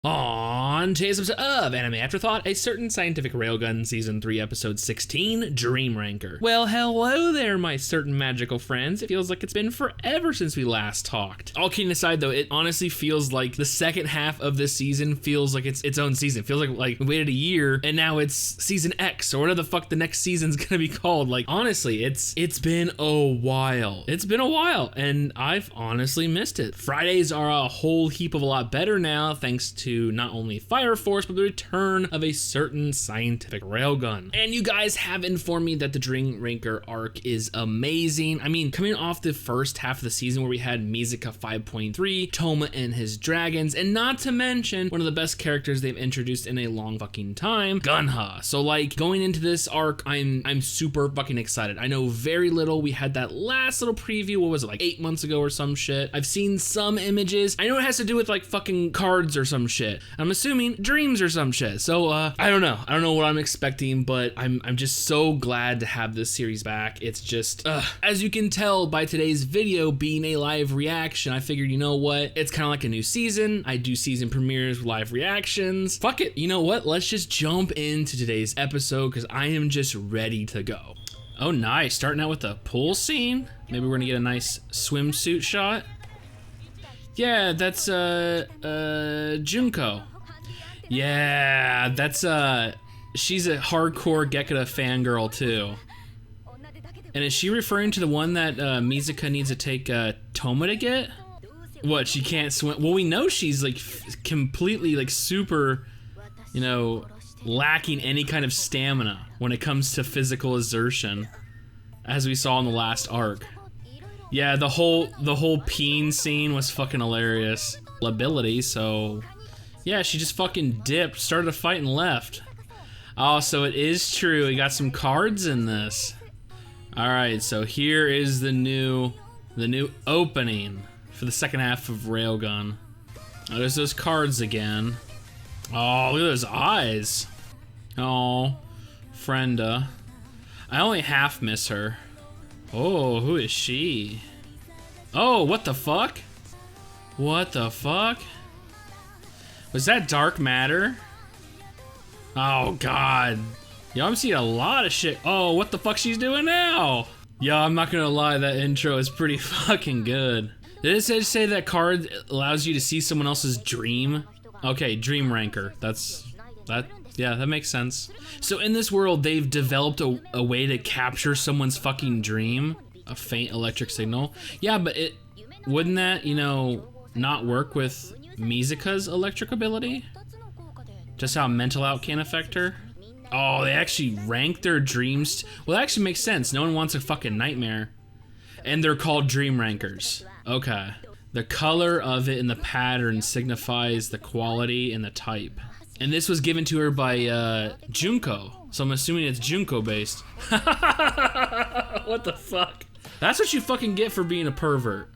On today's episode of Anime Afterthought, a certain scientific Railgun Season 3 Episode 16, Dream Ranker. Well, hello there, my certain magical friends. It feels like it's been forever since we last talked. All kidding aside, though, it honestly feels like the second half of this season feels like it's its own season. It feels like we waited a year, and now it's Season X, or whatever the fuck the next season's gonna be called. Like, honestly, it's been a while. It's been a while, and I've honestly missed it. Fridays are a whole heap of a lot better now, thanks to not only Fire Force, but the return of a certain scientific railgun. And you guys have informed me that the Dream Ranker arc is amazing. I mean, coming off the first half of the season where we had Mizuka 5.3, Toma and his dragons, and not to mention one of the best characters they've introduced in a long fucking time, Gunha. So like, going into this arc, I'm super fucking excited. I know very little. We had that last little preview, what was it, like 8 months ago or some shit. I've seen some images. I know it has to do with like fucking cards or some shit. I'm assuming dreams or some shit. So I don't know. I don't know what I'm expecting, but I'm just so glad to have this series back. It's just, as you can tell by today's video being a live reaction, I figured, you know what? It's kind of like a new season. I do season premieres with live reactions. Fuck it. You know what? Let's just jump into today's episode because I am just ready to go. Oh, nice. Starting out with a pool scene. Maybe we're gonna get a nice swimsuit shot. Yeah, that's Junko. Yeah, that's she's a hardcore Gekida fangirl too. And is she referring to the one that Mizuka needs to take Toma to get? What, she can't swim? Well, we know she's like completely like super, you know, lacking any kind of stamina when it comes to physical exertion, as we saw in the last arc. Yeah, the whole peen scene was fucking hilarious. Ability, so yeah, she just fucking dipped, started a fight and left. Oh, so it is true. We got some cards in this. All right, so here is the new opening for the second half of Railgun. Oh, there's those cards again. Oh, look at those eyes. Oh, Frenda. I only half miss her. Oh, who is she? Oh, what the fuck? What the fuck? Was that dark matter? Oh, God. Yo, I'm seeing a lot of shit. Oh, what the fuck she's doing now? Yo, I'm not gonna lie, that intro is pretty fucking good. Did it say that card allows you to see someone else's dream? Okay, Dream Ranker. Yeah, that makes sense. So in this world, they've developed a way to capture someone's fucking dream. A faint electric signal. Yeah, but wouldn't that, you know, not work with Mizuka's electric ability? Just how mental out can affect her? Oh, they actually rank their dreams. Well, that actually makes sense. No one wants a fucking nightmare. And they're called Dream Rankers. Okay. The color of it and the pattern signifies the quality and the type. And this was given to her by Junko. So I'm assuming it's Junko based. What the fuck? That's what you fucking get for being a pervert.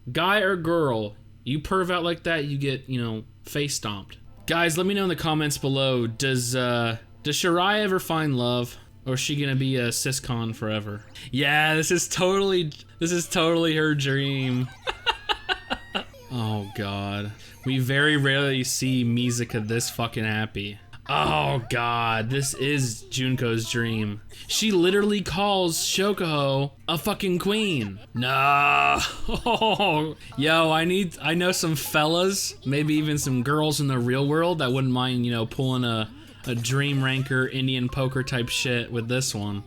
Guy or girl, you perv out like that, you get, you know, face stomped. Guys, let me know in the comments below, does Shirai ever find love? Or is she gonna be a siscon forever? Yeah, this is totally her dream. Oh, God. We very rarely see Mizuka this fucking happy. Oh, God, this is Junko's dream. She literally calls Shokuho a fucking queen. No. Yo, I know some fellas, maybe even some girls in the real world that wouldn't mind, you know, pulling a Dream Ranker Indian poker type shit with this one.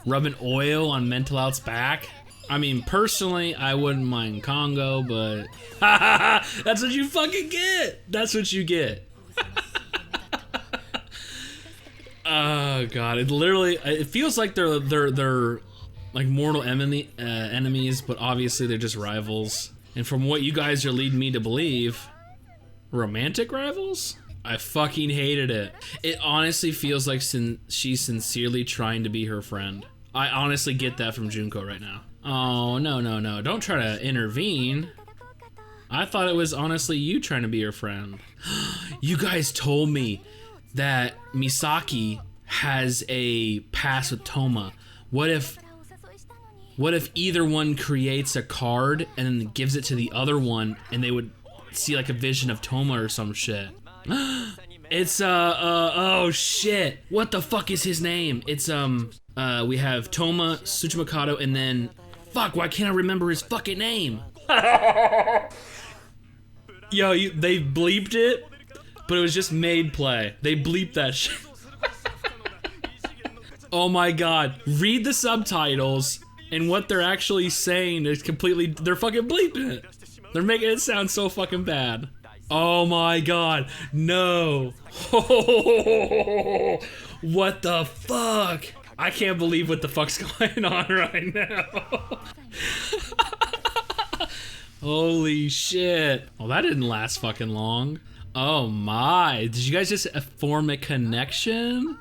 Rubbing oil on Mental Out's back. I mean, personally, I wouldn't mind Congo, but that's what you fucking get. That's what you get. Oh, God, it feels like they're like mortal enemies, but obviously they're just rivals. And from what you guys are leading me to believe, romantic rivals? I fucking hated it. It honestly feels like she's sincerely trying to be her friend. I honestly get that from Junko right now. Oh, no. Don't try to intervene. I thought it was honestly you trying to be her friend. You guys told me that Misaki has a past with Toma. What if either one creates a card and then gives it to the other one and they would see like a vision of Toma or some shit? It's oh shit. What the fuck is his name? It's we have Toma, Tsuchimakato, and then fuck, why can't I remember his fucking name? Yo, they bleeped it, but it was just made play. They bleeped that shit. Oh my god. Read the subtitles, and what they're actually saying is completely, they're fucking bleeping it. They're making it sound so fucking bad. Oh my god, no. What the fuck? I can't believe what the fuck's going on right now. Holy shit. Well, that didn't last fucking long. Oh my, did you guys just form a connection?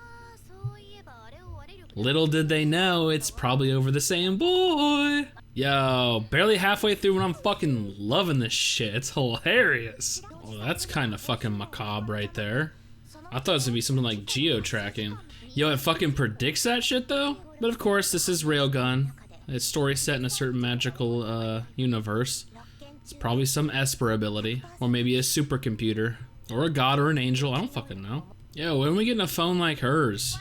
Little did they know, it's probably over the same boy. Yo, barely halfway through and I'm fucking loving this shit. It's hilarious. Well, that's kind of fucking macabre right there. I thought it was gonna be something like geo-tracking. Yo, it fucking predicts that shit though? But of course, this is Railgun. It's story set in a certain magical universe. It's probably some Esper ability, or maybe a supercomputer, or a god or an angel, I don't fucking know. Yo, when are we getting a phone like hers?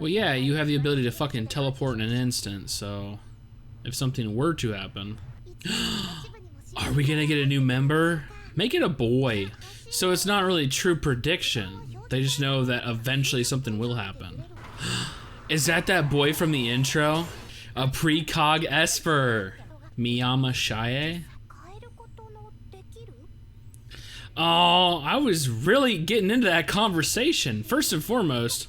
Well, yeah, you have the ability to fucking teleport in an instant, so if something were to happen. Are we gonna get a new member? Make it a boy. So it's not really true prediction. They just know that eventually something will happen. Is that boy from the intro? A precog Esper. Miyama Shaye? Oh, I was really getting into that conversation. First and foremost,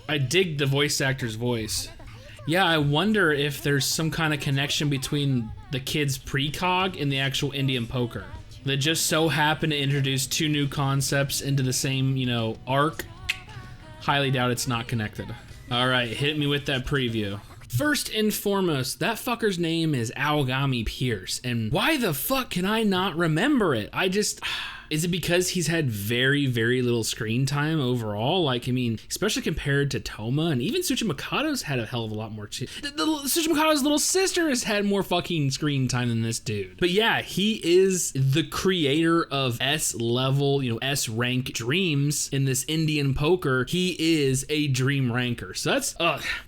I dig the voice actor's voice. Yeah, I wonder if there's some kind of connection between the kid's precog and the actual Indian poker. That just so happened to introduce two new concepts into the same, you know, arc. Highly doubt it's not connected. All right, hit me with that preview. First and foremost, that fucker's name is Aogami Pierce, and why the fuck can I not remember it? Is it because he's had very, very little screen time overall? Like, I mean, especially compared to Toma, and even Tsuchimakado's had a hell of a lot more. Tsuchimakado's little sister has had more fucking screen time than this dude. But yeah, he is the creator of S-level, you know, S-rank dreams in this Indian poker. He is a dream ranker. So that's,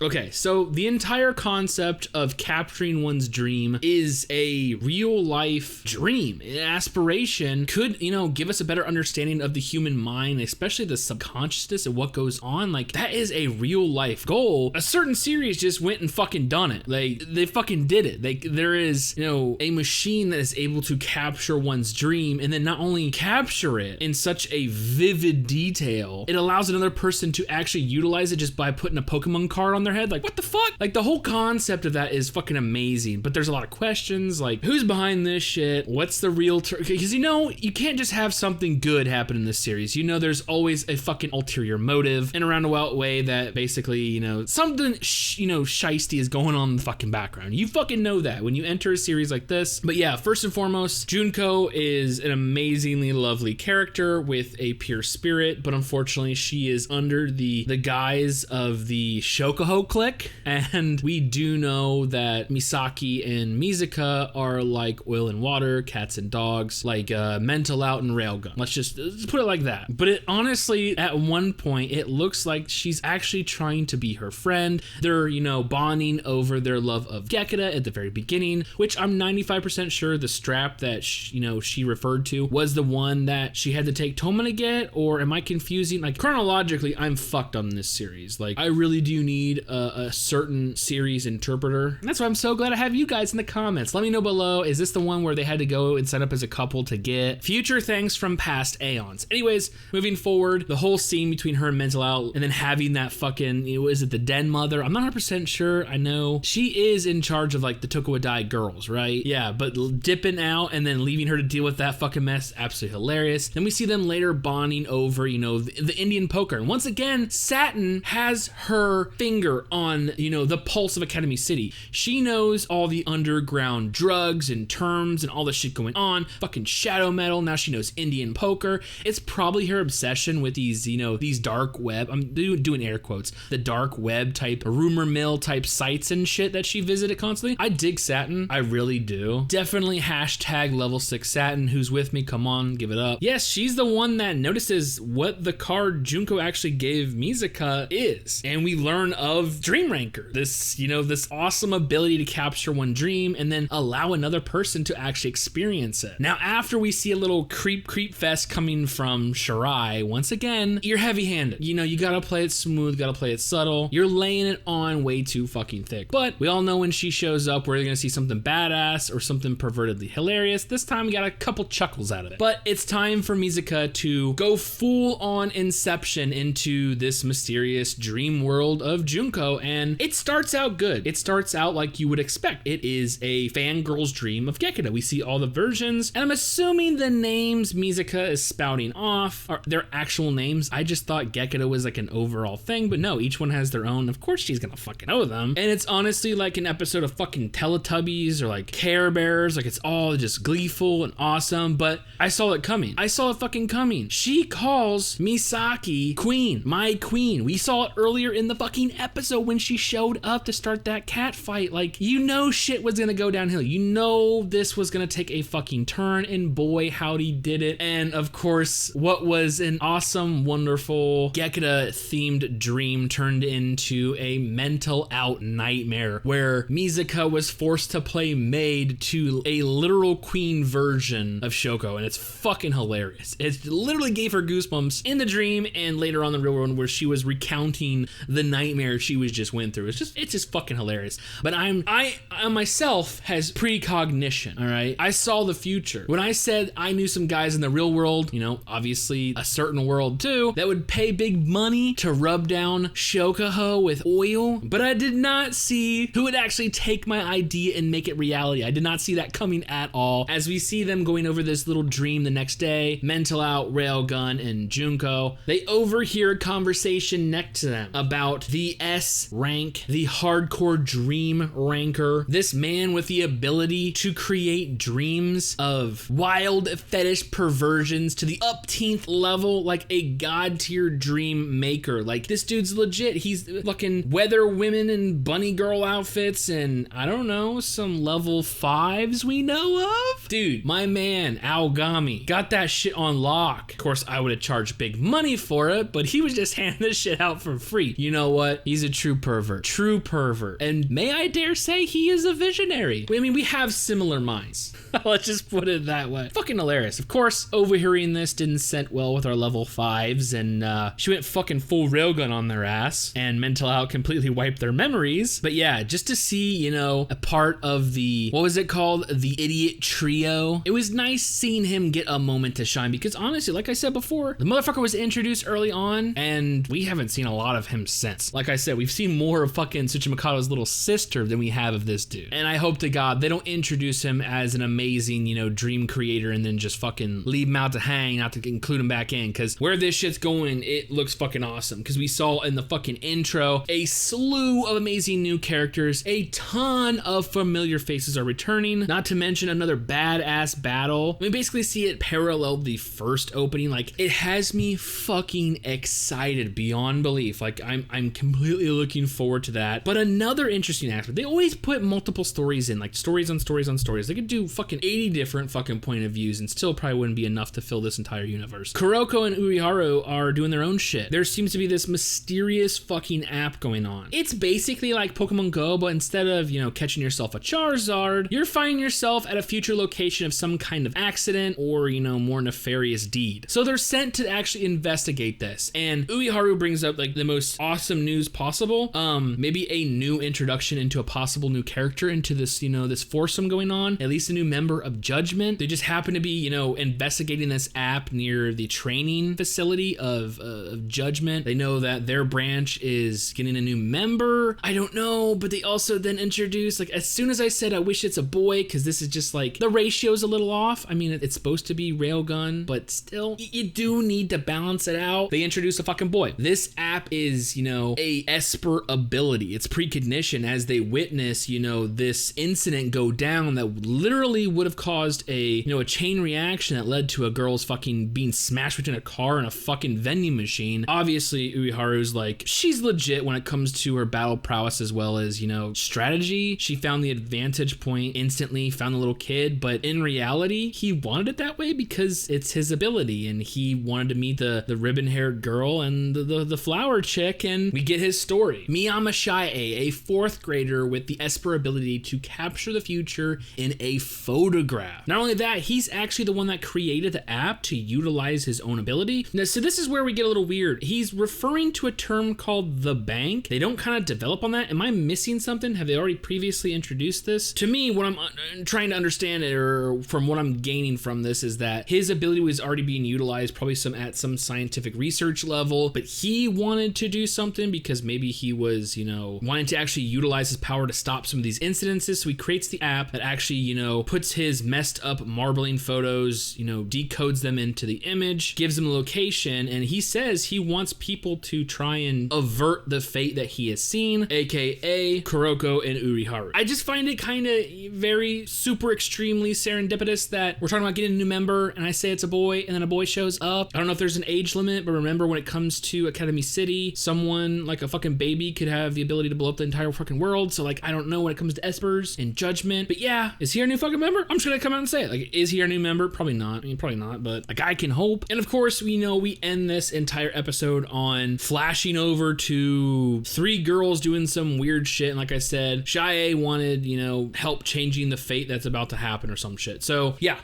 okay, so the entire concept of capturing one's dream is a real life dream. An aspiration could, you know, give us a better understanding of the human mind, especially the subconsciousness and what goes on. Like, that is a real life goal. A certain series just went and fucking done it. Like, they fucking did it. There is, you know, a machine that is able to capture one's dream, and then not only capture it in such a vivid detail, it allows another person to actually utilize it just by putting a Pokemon card on their head. Like, what the fuck? Like, the whole concept of that is fucking amazing, but there's a lot of questions, like, who's behind this shit? What's the real because, you know, you can't just have something good happen in this series. You know, there's always a fucking ulterior motive in a roundabout way that basically, you know, something, you know, shiesty is going on in the fucking background. You fucking know that when you enter a series like this. But yeah, first and foremost, Junko is an amazingly lovely character with a pure spirit, but unfortunately she is under the guise of the Shokuho clique, and we do know that Misaki and Mizuka are like oil and water, cats and dogs, like mental out and Railgun. Let's put it like that. But it honestly, at one point, it looks like she's actually trying to be her friend. They're, you know, bonding over their love of Gekida at the very beginning, which I'm 95% sure the strap that she referred to was the one that she had to take Toma to get, or am I confusing? Like, chronologically, I'm fucked on this series. Like, I really do need a certain series interpreter. And that's why I'm so glad I have you guys in the comments. Let me know below, is this the one where they had to go and sign up as a couple to get future things from past aeons? Anyways, moving forward, the whole scene between her and Mental Out, and then having that fucking, is it the Den Mother? I'm not 100% sure. I know she is in charge of like the Tokuwadai girls, right? Yeah, but dipping out and then leaving her to deal with that fucking mess, absolutely hilarious. Then we see them later bonding over, you know, the Indian poker. And once again, Satin has her finger on, you know, the pulse of Academy City. She knows all the underground drugs and terms and all the shit going on. Fucking shadow metal. Now she knows knows Indian poker. It's probably her obsession with these, you know, these dark web, I'm doing air quotes, the dark web type, rumor mill type sites and shit that she visited constantly. I dig Satin. I really do. Definitely hashtag level 6 Satin. Who's with me? Come on, give it up. Yes, she's the one that notices what the card Junko actually gave Mizuka is. And we learn of Dream Ranker. This, you know, this awesome ability to capture one dream and then allow another person to actually experience it. Now, after we see a little creep fest coming from Shirai, once again, you're heavy-handed. You know, you gotta play it smooth, gotta play it subtle. You're laying it on way too fucking thick. But we all know when she shows up, we're gonna see something badass or something pervertedly hilarious. This time we got a couple chuckles out of it. But it's time for Mizuka to go full on Inception into this mysterious dream world of Junko, and it starts out good. It starts out like you would expect. It is a fangirl's dream of Gekida. We see all the versions, and I'm assuming the names Mizuka is spouting off are their actual names. I just thought Gekida was like an overall thing, but no, each one has their own. Of course she's gonna fucking know them. And it's honestly like an episode of fucking Teletubbies or like Care Bears. Like, it's all just gleeful and awesome, but I saw it coming. I saw it fucking coming. She calls Misaki queen, my queen. We saw it earlier in the fucking episode when she showed up to start that cat fight. Like, you know shit was gonna go downhill. You know this was gonna take a fucking turn, and boy, howdy did it. And of course, what was an awesome, wonderful Gekida themed dream turned into a mental out nightmare where Mizuka was forced to play maid to a literal queen version of Shoko, and it's fucking hilarious. It literally gave her goosebumps in the dream and later on in the real world where she was recounting the nightmare she was just went through. It's just fucking hilarious. But I myself has precognition, all right? I saw the future. When I said I knew some guys in the real world, you know, obviously a certain world too, that would pay big money to rub down Shokaho with oil, but I did not see who would actually take my idea and make it reality. I did not see that coming at all. As we see them going over this little dream the next day, Mental Out, Railgun, and Junko, they overhear a conversation next to them about the S rank, the hardcore dream ranker, this man with the ability to create dreams of wild fetish perversions to the upteenth level, like a god tier dream maker. Like, this dude's legit. He's fucking weather women in bunny girl outfits and I don't know, some level 5s we know of. Dude, my man Aogami got that shit on lock. Of course, I would have charged big money for it, but he was just handing this shit out for free. You know what? He's a true pervert. True pervert. And may I dare say he is a visionary. I mean, we have similar minds. Let's just put it that way. Fucking hilarious. Of course, overhearing this didn't set well with our level 5s, and she went fucking full railgun on their ass, and Mental Out completely wiped their memories. But yeah, just to see, you know, a part of the, what was it called? The idiot trio. It was nice seeing him get a moment to shine, because honestly, like I said before, the motherfucker was introduced early on, and we haven't seen a lot of him since. Like I said, we've seen more of fucking Tsuchimikado's little sister than we have of this dude. And I hope to God they don't introduce him as an amazing, you know, dream creator and then just fucking leave him out to hang, not to include him back in, because where this shit's going, it looks fucking awesome. Because we saw in the fucking intro a slew of amazing new characters, a ton of familiar faces are returning, not to mention another badass battle. We basically see it parallel the first opening. Like, it has me fucking excited beyond belief. Like, I'm completely looking forward to that. But another interesting aspect, they always put multiple stories in, like stories on stories on stories. They could do fucking 80 different fucking point of views and still probably wouldn't be enough to fill this entire universe. Kuroko and Uiharu are doing their own shit. There seems to be this mysterious fucking app going on. It's basically like Pokemon Go, but instead of, you know, catching yourself a Charizard, you're finding yourself at a future location of some kind of accident or, you know, more nefarious deed. So they're sent to actually investigate this. And Uiharu brings up like the most awesome news possible. Maybe a new introduction into a possible new character into this, you know, this foursome going on. At least a new member of Judgment. They just happen to be, you know, investigating this app near the training facility of Judgment. They know that their branch is getting a new member. I don't know, but they also then introduce, like, as soon as I said I wish it's a boy, because this is just like the ratio's a little off. I mean, it's supposed to be Railgun, but still, you do need to balance it out. They introduce a fucking boy. This app is, you know, a Esper ability. It's precognition as they witness, you know, this incident go down that literally would have caused a, you know, a chain reaction interaction that led to a girl's fucking being smashed between a car and a fucking vending machine. Obviously, Uiharu's like, she's legit when it comes to her battle prowess as well as, you know, strategy. She found the advantage point instantly, found the little kid, but in reality, he wanted it that way because it's his ability, and he wanted to meet the ribbon-haired girl and the flower chick, and we get his story. Miyama Shaye, a 4th grader with the Esper ability to capture the future in a photograph. Not only that, he's actually the one that created the app to utilize his own ability. Now, so this is where we get a little weird. He's referring to a term called the bank. They don't kind of develop on that. Am I missing something? Have they already previously introduced this? To me, what I'm trying to understand it, or from what I'm gaining from this, is that his ability was already being utilized probably at some scientific research level, but he wanted to do something because maybe he was, you know, wanting to actually utilize his power to stop some of these incidences. So he creates the app that actually, you know, puts his messed up marbling photos, you know, decodes them into the image, gives them a location, and he says he wants people to try and avert the fate that he has seen, aka Kuroko and Uiharu. I just find it kind of very super extremely serendipitous that we're talking about getting a new member and I say it's a boy and then a boy shows up. I don't know if there's an age limit, but remember when it comes to Academy City, someone like a fucking baby could have the ability to blow up the entire fucking world. So like, I don't know when it comes to Espers and Judgment, but yeah, is he our new fucking member? I'm just gonna come out and say it. Like, is he our new member? Probably not. I mean, probably not, but like, I can hope. And of course, we know we end this entire episode on flashing over to 3 girls doing some weird shit. And like I said, Shaye wanted, you know, help changing the fate that's about to happen or some shit. So yeah,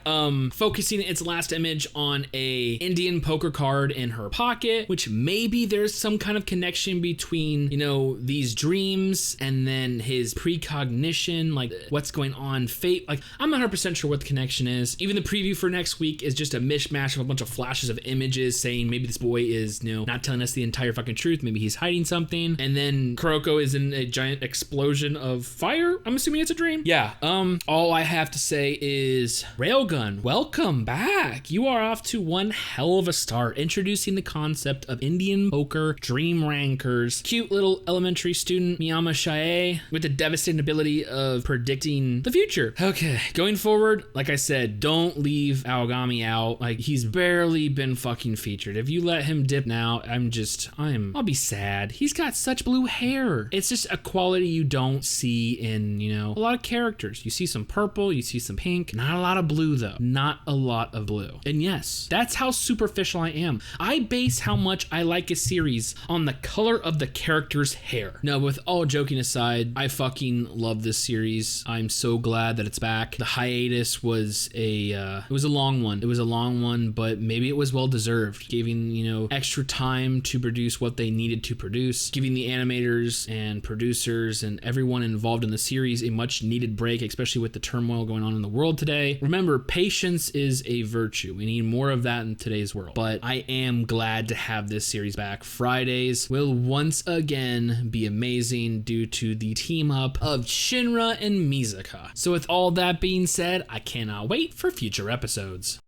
focusing its last image on a Indian poker card in her pocket, which maybe there's some kind of connection between, you know, these dreams and then his precognition, like what's going on, fate. Like, I'm not 100% sure what the connection is. Even the preview for next week is just a mishmash of a bunch of flashes of images saying maybe this boy is, you know, not telling us the entire fucking truth. Maybe he's hiding something. And then Kuroko is in a giant explosion of fire. I'm assuming it's a dream. Yeah. All I have to say is, Railgun, welcome back. You are off to one hell of a start, introducing the concept of Indian poker dream rankers. Cute little elementary student Miyama Shaye with the devastating ability of predicting the future. Okay, going forward, like I said, don't leave Aogami out. Like, he's barely been fucking featured. If you let him dip now, I'll be sad. He's got such blue hair. It's just a quality you don't see in, you know, a lot of characters. You see some purple, you see some pink, not a lot of blue though. Not a lot of blue. And yes, that's how superficial I am. I base how much I like a series on the color of the character's hair. No, with all joking aside, I fucking love this series. I'm so glad that it's back. The hiatus was it was a long one. It was a long one, but maybe it was well deserved, giving, you know, extra time to produce what they needed to produce, giving the animators and producers and everyone involved in the series a much needed break, especially with the turmoil going on in the world today. Remember, patience is a virtue. We need more of that in today's world. But I am glad to have this series back. Fridays will once again be amazing due to the team up of Shinra and Mizuka. So with all that being said, I cannot wait for future episodes.